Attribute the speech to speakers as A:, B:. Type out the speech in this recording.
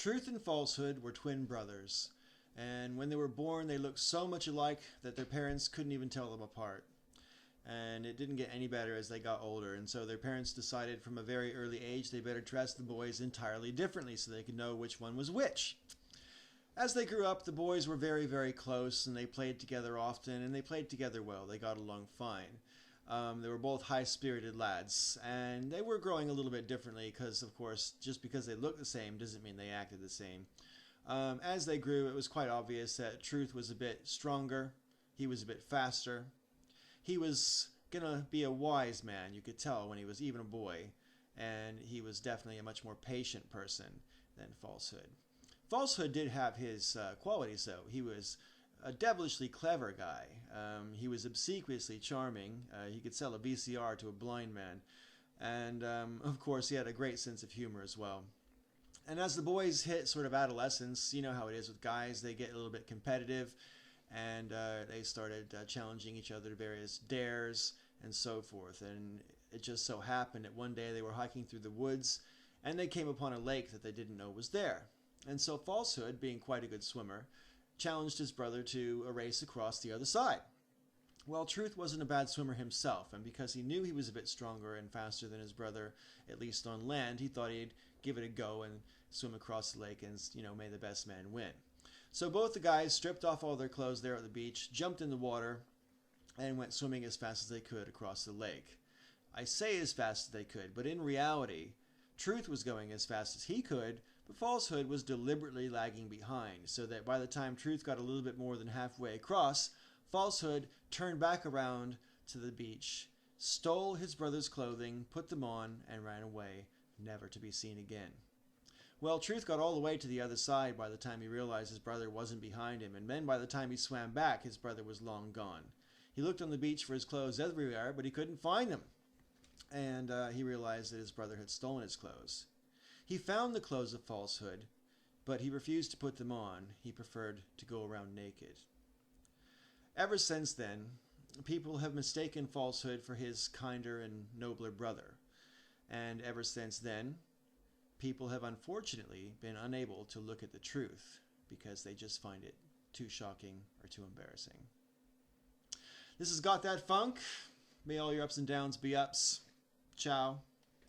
A: Truth and falsehood were twin brothers, and when they were born they looked so much alike that their parents couldn't even tell them apart. And it didn't get any better as they got older, and so their parents decided from a very early age they better dress the boys entirely differently so they could know which one was which. As they grew up, the boys were very, very close, and they played together often, and they played together well. They got along fine. They were both high-spirited lads, and they were growing a little bit differently because, of course, just because they looked the same doesn't mean they acted the same. As they grew, it was quite obvious that Truth was a bit stronger. He was a bit faster. He was going to be a wise man, you could tell when he was even a boy, and he was definitely a much more patient person than Falsehood. Falsehood did have his qualities, though. He was a devilishly clever guy. He was obsequiously charming. He could sell a VCR to a blind man. And, of course, he had a great sense of humor as well. And as the boys hit sort of adolescence, you know how it is with guys. They get a little bit competitive, and they started challenging each other to various dares and so forth. And it just so happened that one day they were hiking through the woods, and they came upon a lake that they didn't know was there. And so Falsehood, being quite a good swimmer, challenged his brother to a race across the other side. Well, Truth wasn't a bad swimmer himself, and because he knew he was a bit stronger and faster than his brother, at least on land, he thought he'd give it a go and swim across the lake and, may the best man win. So both the guys stripped off all their clothes there at the beach, jumped in the water, and went swimming as fast as they could across the lake. I say as fast as they could, but in reality, Truth was going as fast as he could, but Falsehood was deliberately lagging behind, so that by the time Truth got a little bit more than halfway across, Falsehood turned back around to the beach, stole his brother's clothing, put them on, and ran away, never to be seen again. Well, Truth got all the way to the other side by the time he realized his brother wasn't behind him, and then by the time he swam back, his brother was long gone. He looked on the beach for his clothes everywhere, but he couldn't find them. And he realized that his brother had stolen his clothes. He found the clothes of Falsehood, but he refused to put them on. He preferred to go around naked. Ever since then, people have mistaken Falsehood for his kinder and nobler brother. And ever since then, people have unfortunately been unable to look at the truth because they just find it too shocking or too embarrassing. This has Got That Funk. May all your ups and downs be ups. Ciao.